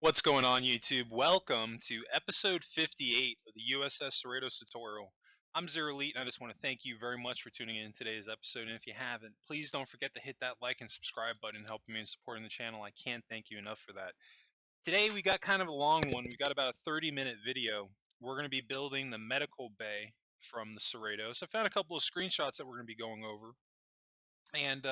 What's going on, YouTube? Welcome to episode 58 of the U.S.S. CERRITOS tutorial. I'm Zero Elite, and I just want to thank you very much for tuning in today's episode. And if you haven't, please don't forget to hit that like and subscribe button, helping me in supporting the channel. I can't thank you enough for that. Today, we got kind of a long one. We got about a 30-minute video. We're going to be building the medical bay from the CERRITOS. I found a couple of screenshots that we're going to be going over. And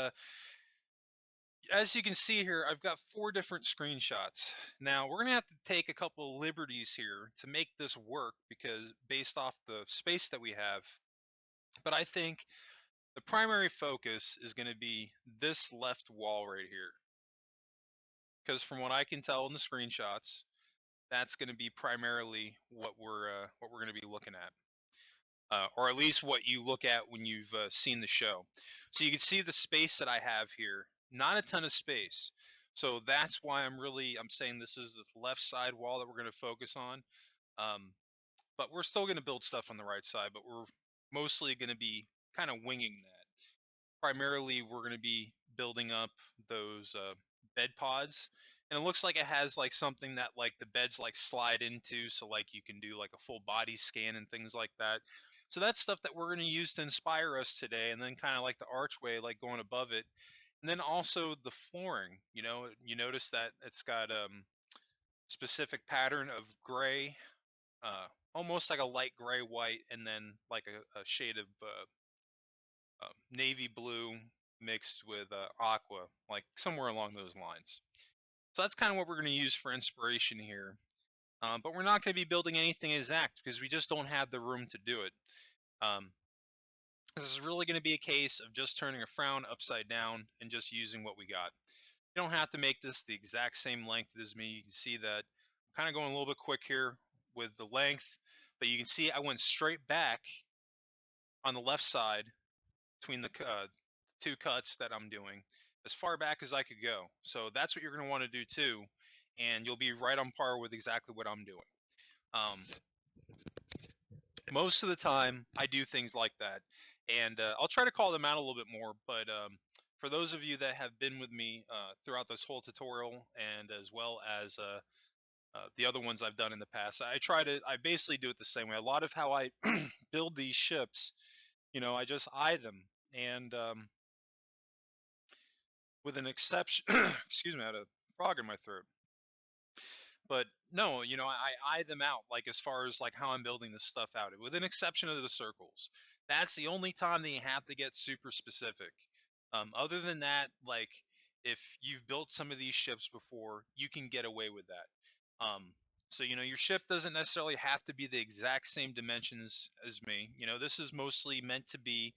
as you can see here, I've got 4 different screenshots. Now, we're going to have to take a couple of liberties here to make this work because based off the space that we have. But I think the primary focus is going to be this left wall right here. Because from what I can tell in the screenshots, that's going to be primarily what we're going to be looking at. Or at least what you look at when you've seen the show. So you can see the space that I have here, not a ton of space. So that's why I'm saying this is the left side wall that we're going to focus on. But we're still going to build stuff on the right side, but we're mostly going to be kind of winging that. Primarily, we're going to be building up those bed pods. And it looks like it has like something that like the beds like slide into, so like you can do like a full body scan and things like that. So that's stuff that we're going to use to inspire us today, and then kind of like the archway like going above it. And then also the flooring, you notice that it's got specific pattern of gray, almost like a light gray white, and then like a shade of navy blue mixed with aqua, like somewhere along those lines. So that's kind of what we're going to use for inspiration here. But we're not going to be building anything exact because we just don't have the room to do it. This is really going to be a case of just turning a frown upside down and just using what we got. You don't have to make this the exact same length as me. You can see that I'm kind of going a little bit quick here with the length, but you can see I went straight back on the left side between the 2 cuts that I'm doing, as far back as I could go. So that's what you're going to want to do too, and you'll be right on par with exactly what I'm doing. Most of the time, I do things like that, and I'll try to call them out a little bit more, but for those of you that have been with me throughout this whole tutorial, and as well as the other ones I've done in the past, I basically do it the same way. A lot of how I build these ships, I just eye them, and with an exception, excuse me, I had a frog in my throat. But no, I eye them out, like as far as like how I'm building this stuff out, with an exception of the circles. That's the only time that you have to get super specific. Other than that, like if you've built some of these ships before, you can get away with that. So your ship doesn't necessarily have to be the exact same dimensions as me. This is mostly meant to be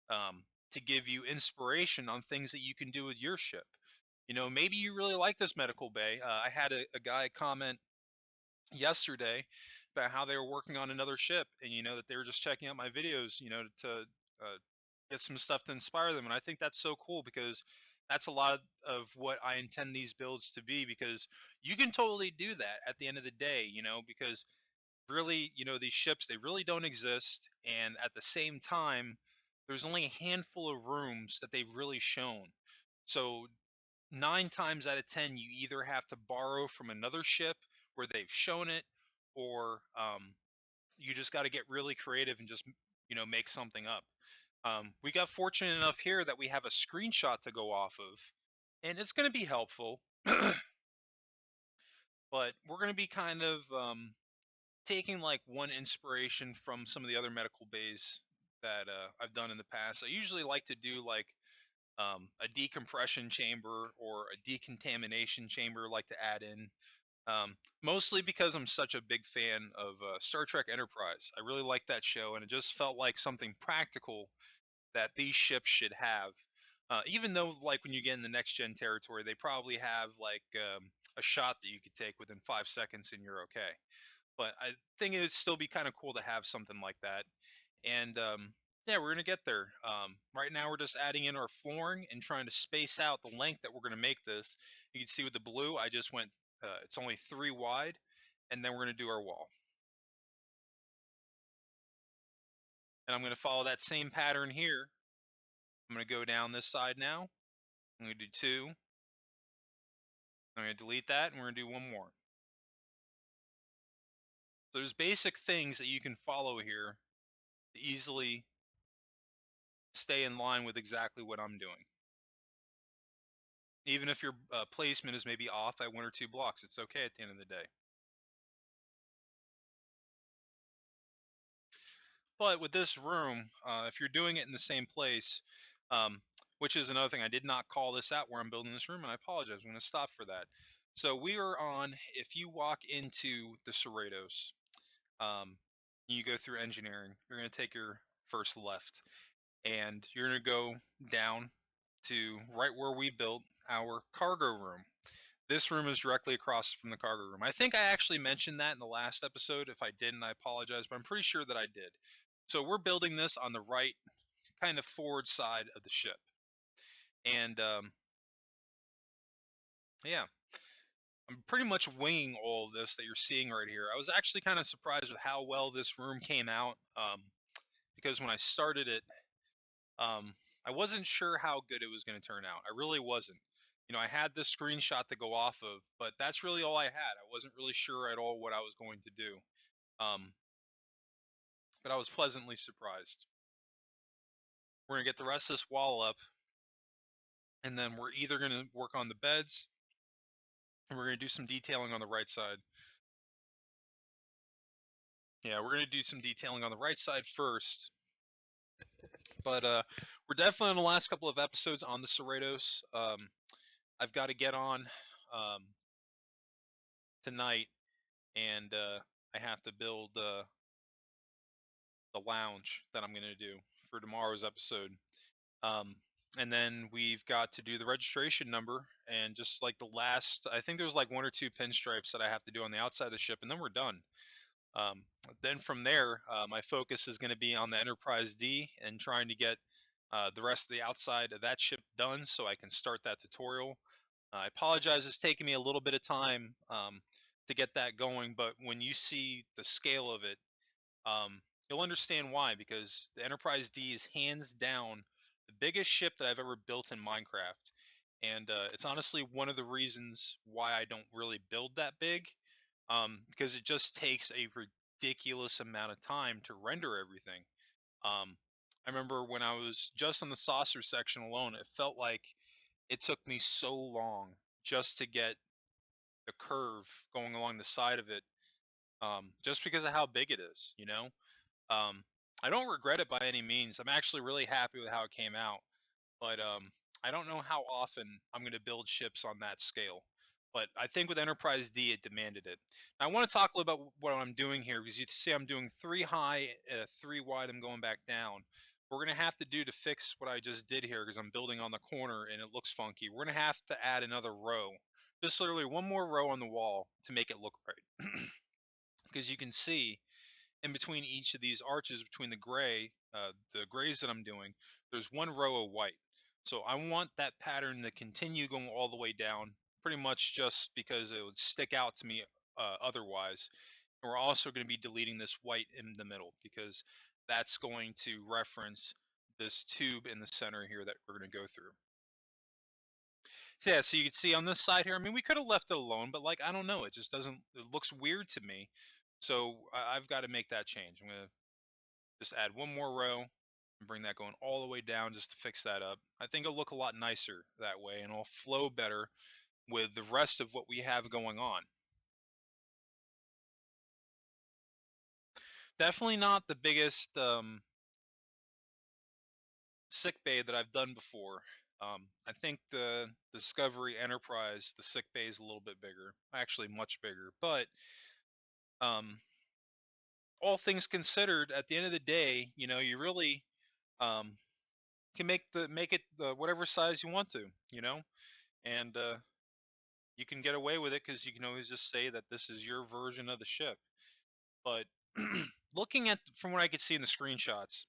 to give you inspiration on things that you can do with your ship. Maybe you really like this medical bay. I had a guy comment yesterday about how they were working on another ship, and that they were just checking out my videos, to get some stuff to inspire them. And I think that's so cool because that's a lot of what I intend these builds to be, because you can totally do that at the end of the day, because really, these ships, they really don't exist. And at the same time, there's only a handful of rooms that they've really shown. So 9 times out of 10, you either have to borrow from another ship where they've shown it, or you just got to get really creative and just make something up. We got fortunate enough here that we have a screenshot to go off of, and it's going to be helpful. But we're going to be kind of taking like one inspiration from some of the other medical bays that I've done in the past. I usually like to do like a decompression chamber or a decontamination chamber, like to add in. Mostly because I'm such a big fan of Star Trek Enterprise. I really like that show, and it just felt like something practical that these ships should have. Even though, like, when you get in the next gen territory, they probably have like a shot that you could take within 5 seconds and you're okay. But I think it would still be kind of cool to have something like that. And yeah, we're gonna get there. Right now, we're just adding in our flooring and trying to space out the length that we're gonna make this. You can see with the blue, I just went. It's only 3 wide, and then we're gonna do our wall. And I'm gonna follow that same pattern here. I'm gonna go down this side now. I'm gonna do 2. I'm gonna delete that, and we're gonna do 1 more. There's basic things that you can follow here to easily stay in line with exactly what I'm doing. Even if your placement is maybe off by 1 or 2 blocks, it's okay at the end of the day. But with this room, if you're doing it in the same place, which is another thing, I did not call this out where I'm building this room, and I apologize. I'm going to stop for that. So we are on, if you walk into the CERRITOS, you go through engineering, you're going to take your first left, and you're going to go down to right where we built our cargo room. This room is directly across from the cargo room. I think I actually mentioned that in the last episode. If I didn't, I apologize, but I'm pretty sure that I did. So we're building this on the right kind of forward side of the ship. And yeah, I'm pretty much winging all of this that you're seeing right here. I was actually kind of surprised with how well this room came out, because when I started it, I wasn't sure how good it was going to turn out. I really wasn't. You know, I had this screenshot to go off of, but that's really all I had. I wasn't really sure at all what I was going to do. But I was pleasantly surprised. We're going to get the rest of this wall up, and then we're either going to work on the beds, and we're going to do some detailing on the right side. Yeah, we're going to do some detailing on the right side first. But we're definitely on the last couple of episodes on the CERRITOS. I've got to get on tonight, and I have to build the lounge that I'm going to do for tomorrow's episode. And then we've got to do the registration number, and just like the last, I think there's like 1 or 2 pinstripes that I have to do on the outside of the ship, and then we're done. Then from there, my focus is going to be on the Enterprise D and trying to get the rest of the outside of that ship done so I can start that tutorial. I apologize, it's taking me a little bit of time to get that going, but when you see the scale of it, you'll understand why, because the Enterprise D is hands down the biggest ship that I've ever built in Minecraft. And it's honestly one of the reasons why I don't really build that big, because it just takes a ridiculous amount of time to render everything. I remember when I was just on the saucer section alone, it felt like it took me so long just to get the curve going along the side of it, just because of how big it is, you know? Um, I don't regret it by any means. I'm actually really happy with how it came out, but I don't know how often I'm going to build ships on that scale. But I think with Enterprise D, it demanded it. Now, I want to talk a little about what I'm doing here, because you see I'm doing 3 high, 3 wide, I'm going back down. What we're going to have to do to fix what I just did here, because I'm building on the corner and it looks funky, we're going to have to add another row. Just literally one more row on the wall to make it look right. Because you can see in between each of these arches, between the grays that I'm doing, there's one row of white. So I want that pattern to continue going all the way down, pretty much just because it would stick out to me otherwise. And we're also going to be deleting this white in the middle, because that's going to reference this tube in the center here that we're going to go through. So yeah, so you can see on this side here, I mean, we could have left it alone, but like, I don't know, it just doesn't, it looks weird to me. So I've got to make that change. I'm going to just add one more row and bring that going all the way down just to fix that up. I think it'll look a lot nicer that way, and it'll flow better with the rest of what we have going on. Definitely not the biggest sick bay that I've done before. I think the Discovery Enterprise, the sick bay is a little bit bigger, actually much bigger, but all things considered, at the end of the day, you know, you really um, can make it whatever size you want to, you know, and you can get away with it because you can always just say that this is your version of the ship. But looking at from what I could see in the screenshots,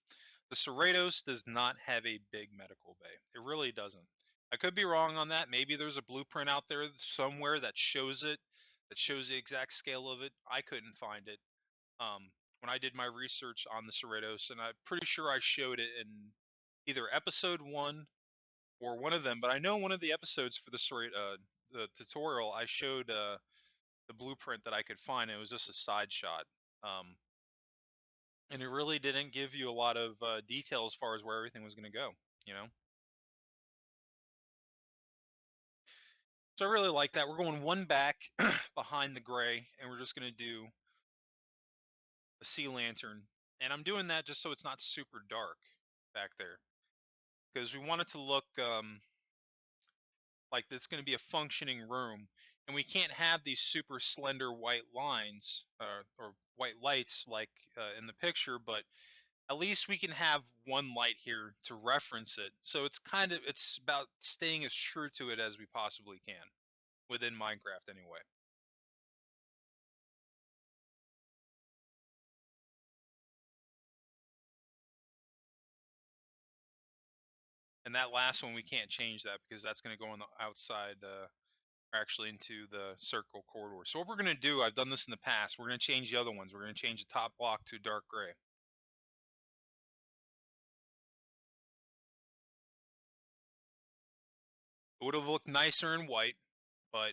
the CERRITOS does not have a big medical bay. It really doesn't. I could be wrong on that. Maybe there's a blueprint out there somewhere that shows it, that shows the exact scale of it. I couldn't find it when I did my research on the CERRITOS, and I'm pretty sure I showed it in either episode 1 or one of them. But I know one of the episodes for the tutorial, I showed the blueprint that I could find. It was just a side shot. And it really didn't give you a lot of detail as far as where everything was going to go, you know. So I really like that. We're going one back behind the gray, and we're just going to do a sea lantern. And I'm doing that just so it's not super dark back there, because we want it to look like it's going to be a functioning room, and we can't have these super slender white lines or white lights like in the picture, but at least we can have one light here to reference it. So it's about staying as true to it as we possibly can within Minecraft anyway. And that last one we can't change that because that's going to go on the outside actually into the circle corridor. So what we're going to do, I've done this in the past, we're going to change the other ones. We're going to change the top block to dark gray. It would have looked nicer in white, but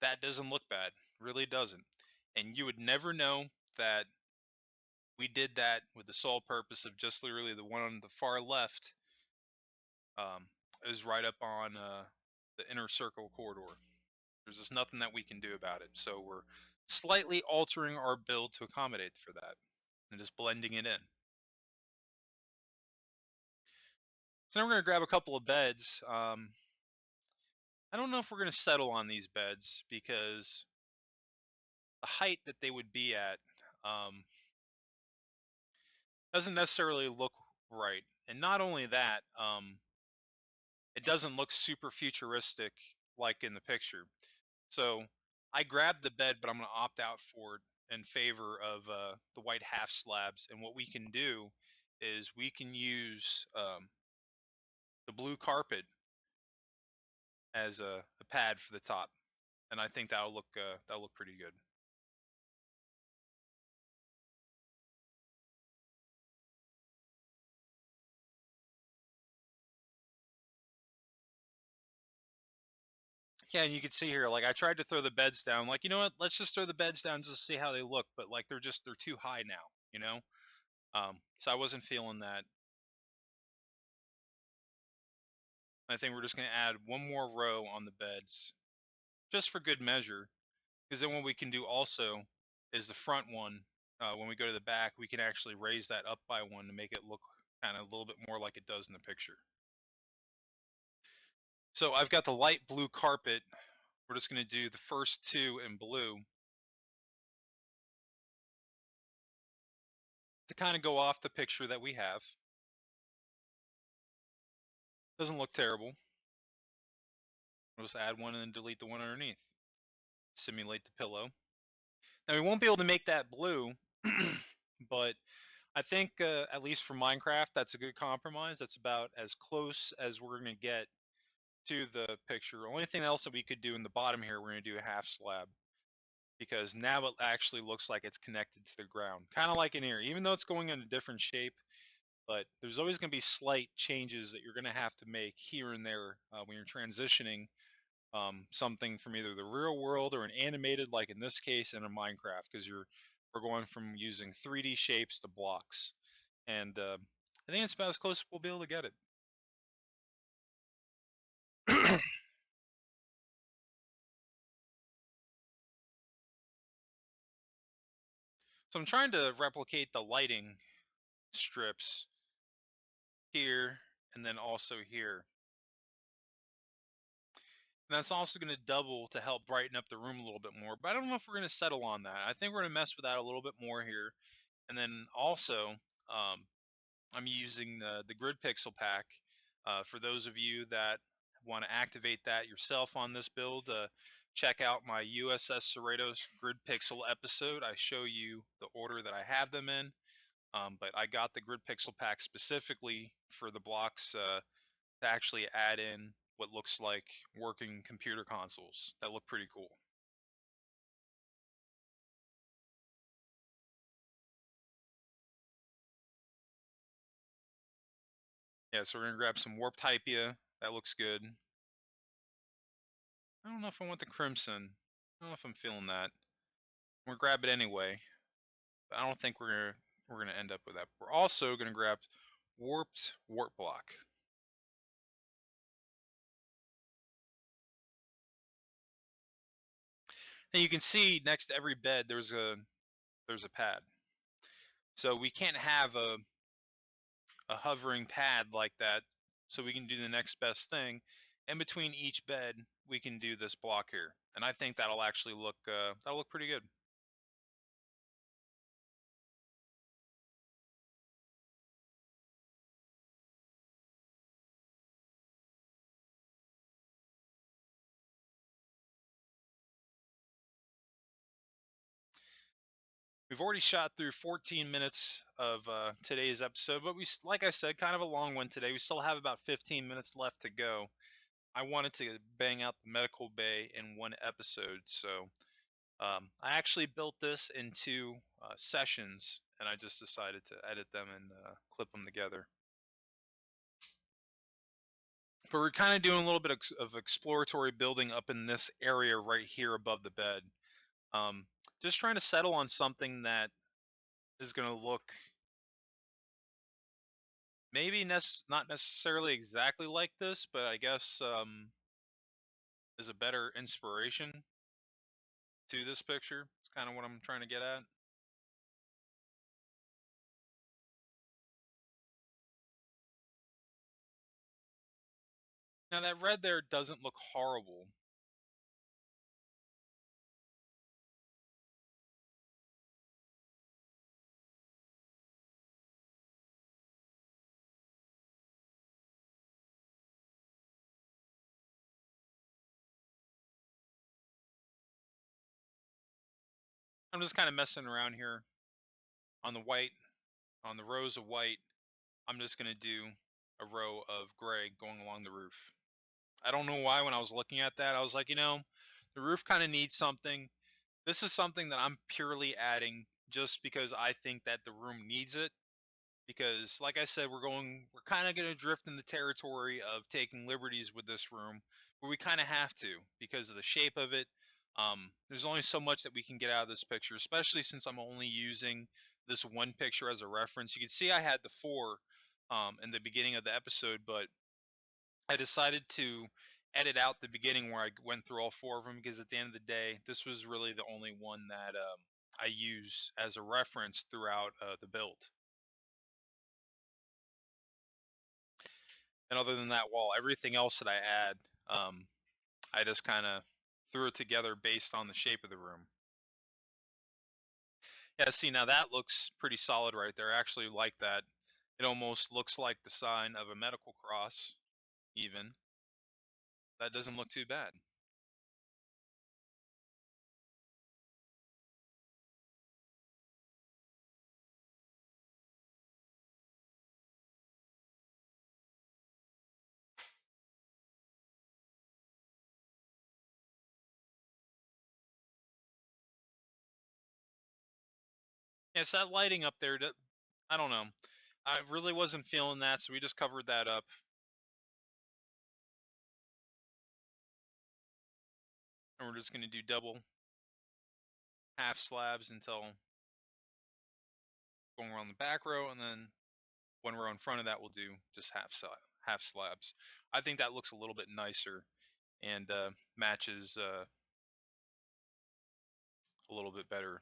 that doesn't look bad. Really doesn't. And you would never know that we did that with the sole purpose of just literally the one on the far left is right up on the inner circle corridor. There's just nothing that we can do about it. So we're slightly altering our build to accommodate for that and just blending it in. So now we're going to grab a couple of beds. I don't know if we're going to settle on these beds because the height that they would be at doesn't necessarily look right. And not only that, it doesn't look super futuristic like in the picture. So I grabbed the bed, but I'm going to opt out for it in favor of the white half slabs. And what we can do is we can use the blue carpet as a pad for the top, and I think that'll look pretty good. Yeah, and you can see here, like I tried to throw the beds down, like you know what? Let's just throw the beds down just to see how they look. But like they're too high now, you know. So I wasn't feeling that. I think we're just gonna add one more row on the beds, just for good measure. Because then what we can do also is the front one. When we go to the back, we can actually raise that up by one to make it look kind of a little bit more like it does in the picture. So I've got the light blue carpet. We're just going to do the first two in blue to kind of go off the picture that we have. Doesn't look terrible. We'll just add one and then delete the one underneath. Simulate the pillow. Now we won't be able to make that blue, but I think at least for Minecraft, that's a good compromise. That's about as close as we're going to get to the picture. Only thing else that we could do in the bottom here, we're going to do a half slab because now it actually looks like it's connected to the ground. Kind of like in here, even though it's going in a different shape, but there's always going to be slight changes that you're going to have to make here and there when you're transitioning something from either the real world or an animated, like in this case, in a Minecraft, because we're going from using 3D shapes to blocks, and I think it's about as close as we'll be able to get it. So I'm trying to replicate the lighting strips here and then also here. And that's also going to double to help brighten up the room a little bit more. But I don't know if we're going to settle on that. I think we're going to mess with that a little bit more here. And then also, I'm using the grid pixel pack. For those of you that want to activate that yourself on this build, check out my U.S.S. CERRITOS grid pixel episode. I show you the order that I have them in. But I got the grid pixel pack specifically for the blocks to actually add in what looks like working computer consoles that look pretty cool. Yeah, so we're gonna grab some warped hypia. That looks good. I don't know if I want the crimson. I don't know if I'm feeling that. We're gonna grab it anyway. But I don't think we're gonna end up with that. We're also gonna grab warped wart block. And you can see next to every bed there's a pad. So we can't have a hovering pad like that. So we can do the next best thing. In between each bed, we can do this block here, and I think that'll actually that'll look pretty good. We've already shot through 14 minutes of today's episode, but like I said, kind of a long one today. We still have about 15 minutes left to go. I wanted to bang out the medical bay in one episode, so I actually built this into sessions, and I just decided to edit them and clip them together. But we're kind of doing a little bit of exploratory building up in this area right here above the bed. Just trying to settle on something that is going to look maybe not necessarily exactly like this, but I guess is a better inspiration to this picture. It's kind of what I'm trying to get at. Now that red there doesn't look horrible. I'm just kind of messing around here on the white, on the rows of white. I'm just going to do a row of gray going along the roof. I don't know why when I was looking at that, I was like, the roof kind of needs something. This is something that I'm purely adding just because I think that the room needs it. Because, like I said, we're kind of going to drift in the territory of taking liberties with this room, where we kind of have to because of the shape of it. There's only so much that we can get out of this picture, especially since I'm only using this one picture as a reference. You can see I had the four in the beginning of the episode, but I decided to edit out the beginning where I went through all four of them because at the end of the day, this was really the only one that I use as a reference throughout the build. And other than that wall, everything else that I add, I just kind of threw it together based on the shape of the room. Yeah, see, now that looks pretty solid right there. I actually like that. It almost looks like the sign of a medical cross, even. That doesn't look too bad. Yeah, it's that lighting up there. I don't know. I really wasn't feeling that, so we just covered that up. And we're just going to do double half slabs until going around the back row, and then one row in front of that we'll do just half slabs. I think that looks a little bit nicer and matches a little bit better.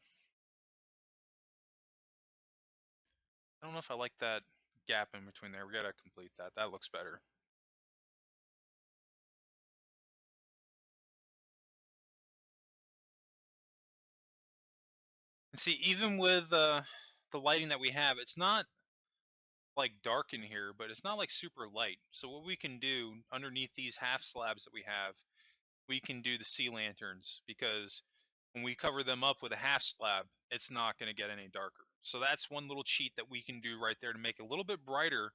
I don't know if I like that gap in between there. We gotta complete that. That looks better. And see, even with the lighting that we have, it's not like dark in here, but it's not like super light. So what we can do underneath these half slabs that we have, we can do the sea lanterns because when we cover them up with a half slab, it's not going to get any darker. So that's one little cheat that we can do right there to make it a little bit brighter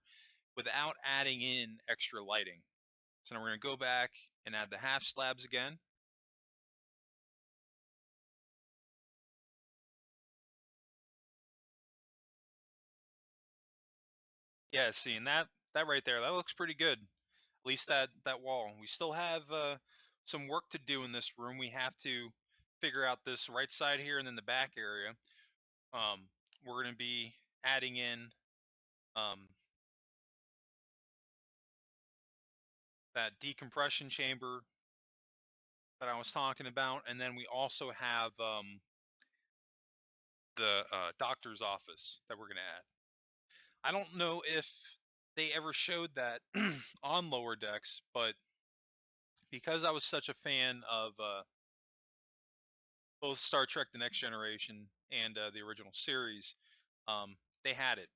without adding in extra lighting. So now we're going to go back and add the half slabs again. Yeah, see, and that right there, that looks pretty good. At least that wall. We still have some work to do in this room. We have to figure out this right side here and then the back area. we're going to be adding in that decompression chamber that I was talking about, and then we also have the doctor's office that we're going to add. I don't know if they ever showed that on Lower Decks, but because I was such a fan of both Star Trek: The Next Generation and the original series, they had it.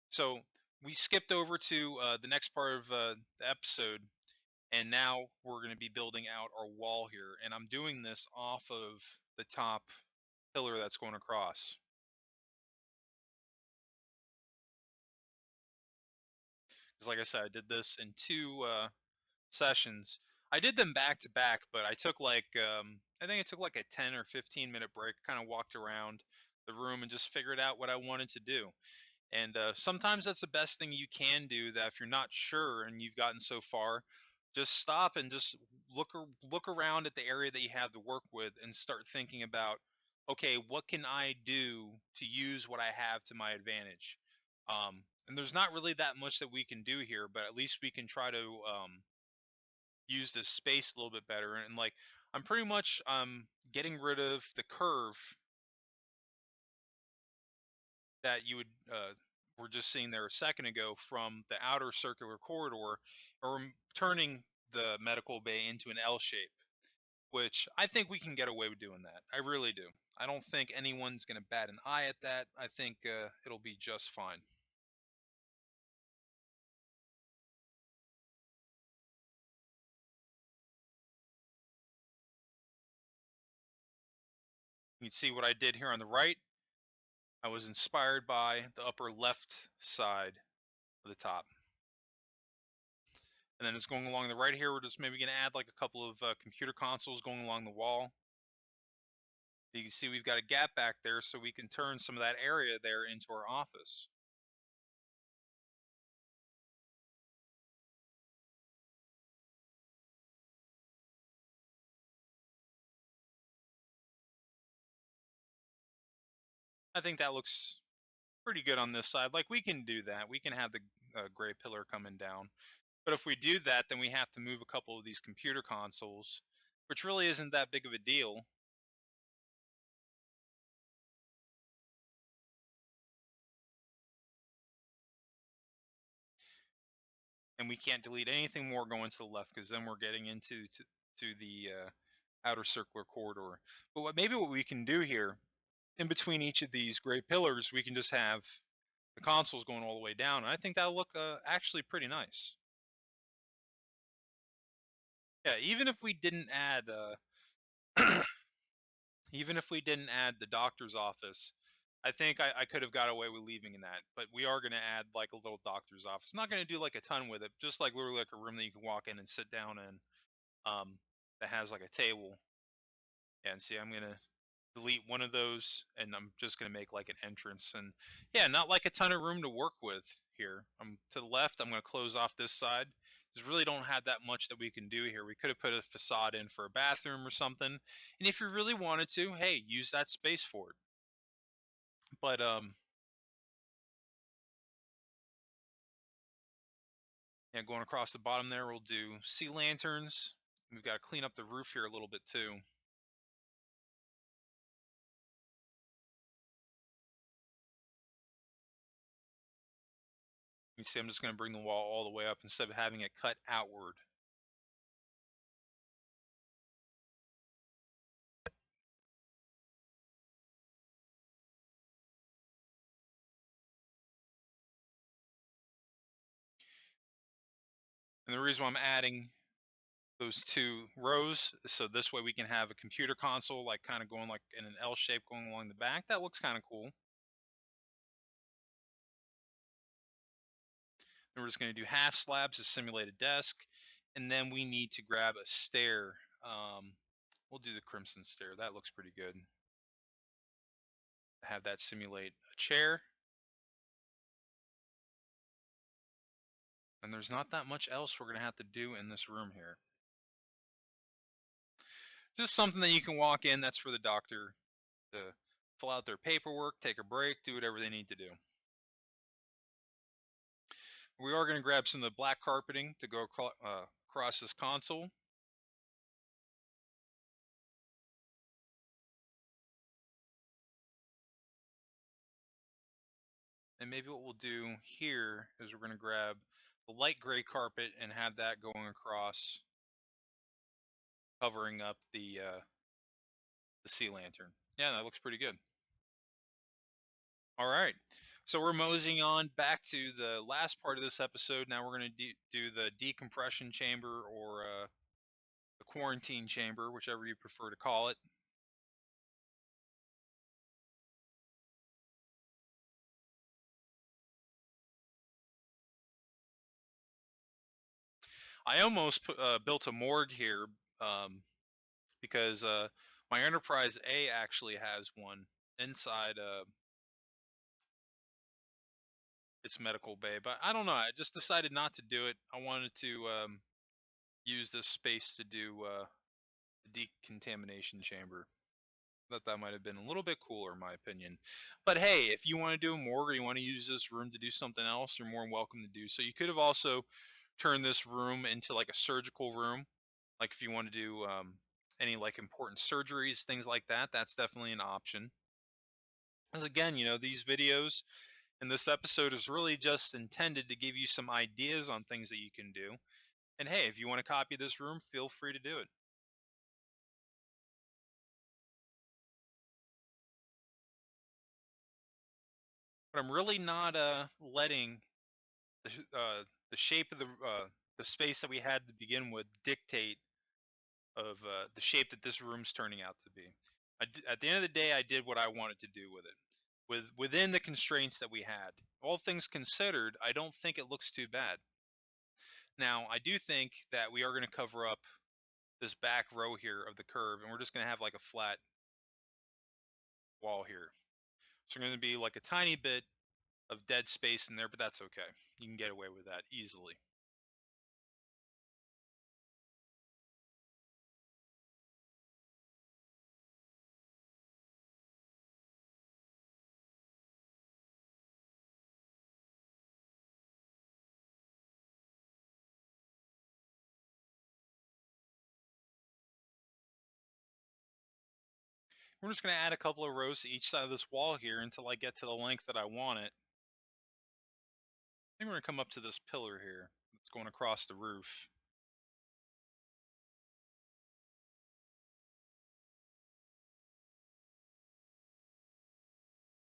So we skipped over to the next part of the episode, and now we're going to be building out our wall here, and I'm doing this off of the top pillar that's going across. Because like I said, I did this in two sessions. I did them back to back, but I took like I think it took like a 10 or 15-minute break, kind of walked around the room and just figured out what I wanted to do. And sometimes that's the best thing you can do, that if you're not sure and you've gotten so far, just stop and just look around at the area that you have to work with and start thinking about, okay, what can I do to use what I have to my advantage? And there's not really that much that we can do here, but at least we can try to use this space a little bit better. And like, I'm pretty much getting rid of the curve that you would were just seeing there a second ago from the outer circular corridor, or turning the medical bay into an L shape, which I think we can get away with doing that. I really do. I don't think anyone's going to bat an eye at that. I think it'll be just fine. You can see what I did here on the right. I was inspired by the upper left side of the top. And then it's going along the right here. We're just maybe going to add like a couple of computer consoles going along the wall. You can see we've got a gap back there, so we can turn some of that area there into our office. I think that looks pretty good on this side. Like, we can do that. We can have the gray pillar coming down. But if we do that, then we have to move a couple of these computer consoles, which really isn't that big of a deal. And we can't delete anything more going to the left, because then we're getting into to the outer circular corridor. But what we can do here, in between each of these gray pillars, we can just have the consoles going all the way down. And I think that'll look actually pretty nice. Yeah, even if we didn't add even if we didn't add the doctor's office, I think I could have got away with leaving in that. But we are going to add like a little doctor's office. Not going to do like a ton with it, just like literally like a room that you can walk in and sit down in, that has like a table. Yeah, and see, I'm going to delete one of those, and I'm just going to make like an entrance. And yeah, not like a ton of room to work with here. To the left, I'm going to close off this side. Just really don't have that much that we can do here. We could have put a facade in for a bathroom or something. And if you really wanted to, hey, use that space for it. But yeah, going across the bottom there, we'll do sea lanterns. We've got to clean up the roof here a little bit too. You see, I'm just going to bring the wall all the way up instead of having it cut outward. And the reason why I'm adding those two rows, so this way we can have a computer console like kind of going like in an L shape going along the back. That looks kind of cool. Then we're just going to do half slabs to simulate a desk, and then we need to grab a stair. We'll do the crimson stair. That looks pretty good. Have that simulate a chair. And there's not that much else we're going to have to do in this room here. Just something that you can walk in, that's for the doctor to fill out their paperwork, take a break, do whatever they need to do. We are going to grab some of the black carpeting to go across this console. And maybe what we'll do here is we're going to grab the light gray carpet and have that going across, covering up the sea lantern. Yeah, that looks pretty good. All right. So we're moseying on back to the last part of this episode. Now we're going to do the decompression chamber, or the quarantine chamber, whichever you prefer to call it. I almost built a morgue here, because my Enterprise A actually has one inside its medical bay, but I don't know. I just decided not to do it. I wanted to use this space to do the decontamination chamber. Thought that might have been a little bit cooler, in my opinion. But hey, if you want to do a morgue, or you want to use this room to do something else, you're more than welcome to do so. You could have also turned this room into like a surgical room, like if you want to do any like important surgeries, things like that. That's definitely an option. Because again, these videos and this episode is really just intended to give you some ideas on things that you can do. And hey, if you want to copy this room, feel free to do it. But I'm really not letting the shape of the space that we had to begin with dictate of the shape that this room's turning out to be. At the end of the day, I did what I wanted to do with it, within the constraints that we had. All things considered, I don't think it looks too bad. Now, I do think that we are going to cover up this back row here of the curve, and we're just going to have like a flat wall here. So there's going to be like a tiny bit of dead space in there, but that's okay. You can get away with that easily. We're just going to add a couple of rows to each side of this wall here until I get to the length that I want it. I think we're going to come up to this pillar here that's going across the roof.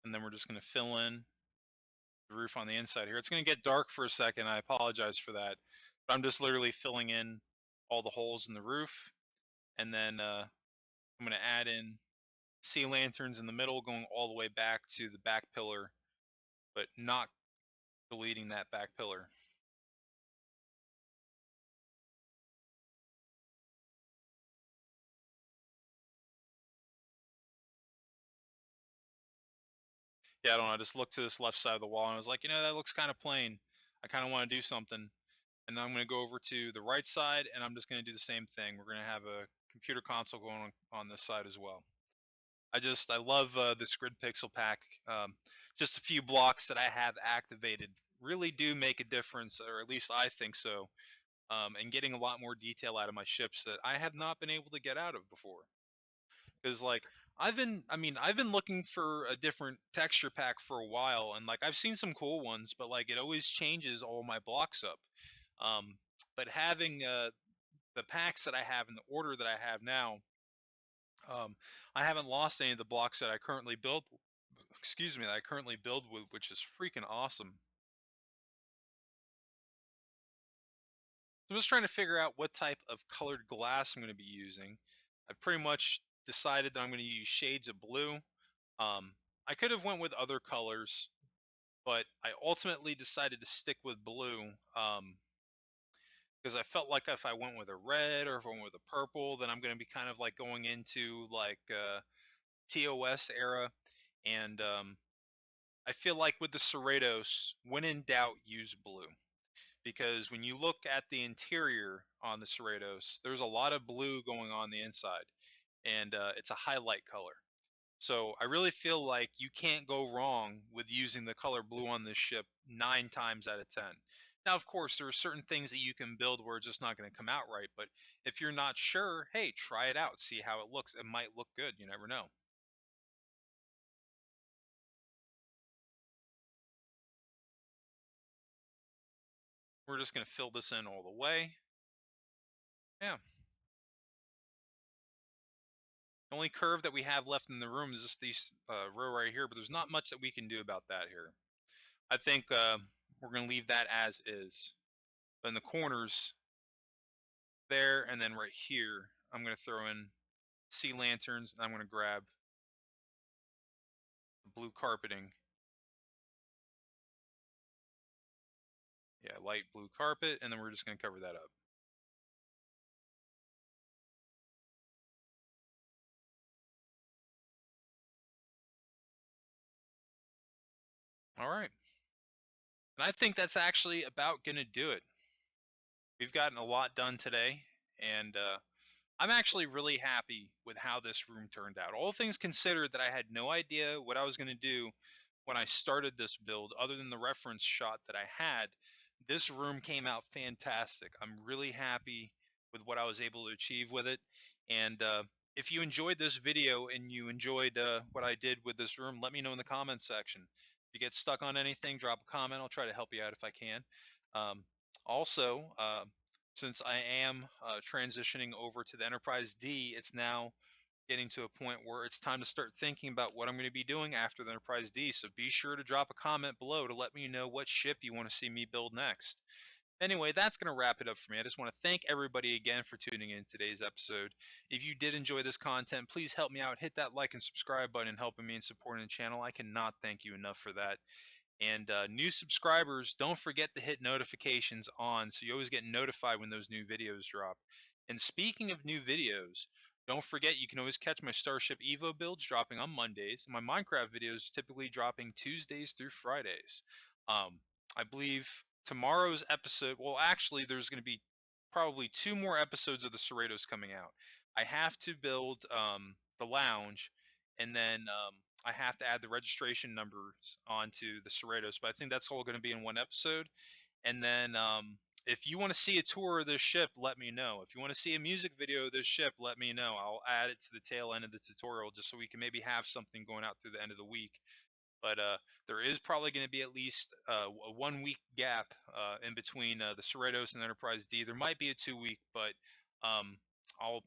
And then we're just going to fill in the roof on the inside here. It's going to get dark for a second. I apologize for that. But I'm just literally filling in all the holes in the roof. And then I'm going to add in sea lanterns in the middle, going all the way back to the back pillar, but not deleting that back pillar. Yeah, I don't know. I just looked to this left side of the wall and I was like, that looks kind of plain. I kind of want to do something. And then I'm going to go over to the right side and I'm just going to do the same thing. We're going to have a computer console going on this side as well. I love this grid pixel pack. Just a few blocks that I have activated really do make a difference, or at least I think so, and getting a lot more detail out of my ships that I have not been able to get out of before. Because like I've been looking for a different texture pack for a while, and like I've seen some cool ones, but like it always changes all my blocks up. But having the packs that I have in the order that I have now, I haven't lost any of the blocks that I currently build. Excuse me, that I currently build with, which is freaking awesome. I'm just trying to figure out what type of colored glass I'm going to be using. I've pretty much decided that I'm going to use shades of blue. I could have went with other colors, but I ultimately decided to stick with blue, because I felt like if I went with a red or if I went with a purple, then I'm going to be kind of like going into like TOS era, and I feel like with the CERRITOS, when in doubt, use blue. Because when you look at the interior on the CERRITOS, there's a lot of blue going on the inside, and it's a highlight color. So I really feel like you can't go wrong with using the color blue on this ship 9 times out of 10. Now, of course, there are certain things that you can build where it's just not going to come out right. But if you're not sure, hey, try it out, see how it looks. It might look good. You never know. We're just going to fill this in all the way. Yeah. The only curve that we have left in the room is just these row right here, but there's not much that we can do about that here. I think we're going to leave that as is. But in the corners there and then right here, I'm going to throw in sea lanterns, and I'm going to grab the blue carpeting. Yeah, light blue carpet, and then we're just going to cover that up. All right. And I think that's actually about going to do it. We've gotten a lot done today, and I'm actually really happy with how this room turned out. All things considered, that I had no idea what I was going to do when I started this build, other than the reference shot that I had. This room came out fantastic. I'm really happy with what I was able to achieve with it. And if you enjoyed this video and you enjoyed what I did with this room, let me know in the comments section. If you get stuck on anything, drop a comment. I'll try to help you out if I can. Um, also, since I am transitioning over to the Enterprise D, it's now getting to a point where it's time to start thinking about what I'm going to be doing after the Enterprise D. So be sure to drop a comment below to let me know what ship you want to see me build next. Anyway, that's going to wrap it up for me. I just want to thank everybody again for tuning in today's episode. If you did enjoy this content, please help me out. Hit that like and subscribe button, helping me and supporting the channel. I cannot thank you enough for that. And new subscribers, don't forget to hit notifications on so you always get notified when those new videos drop. And speaking of new videos, don't forget you can always catch my Starship Evo builds dropping on Mondays, and my Minecraft videos typically dropping Tuesdays through Fridays. I believe tomorrow's episode, well, actually, there's going to be probably 2 more episodes of the CERRITOS coming out. I have to build the lounge, and then I have to add the registration numbers onto the CERRITOS, but I think that's all going to be in one episode. And then if you want to see a tour of this ship, let me know. If you want to see a music video of this ship, let me know. I'll add it to the tail end of the tutorial just so we can maybe have something going out through the end of the week. But there is probably going to be at least a 1 week gap in between the CERRITOS and Enterprise D. There might be a 2 week, but I'll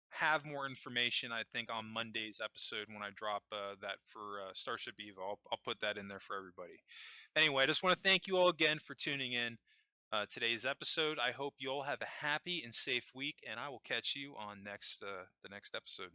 have more information, I think, on Monday's episode when I drop that for Starship Eva. I'll put that in there for everybody. Anyway, I just want to thank you all again for tuning in today's episode. I hope you all have a happy and safe week, and I will catch you on the next episode.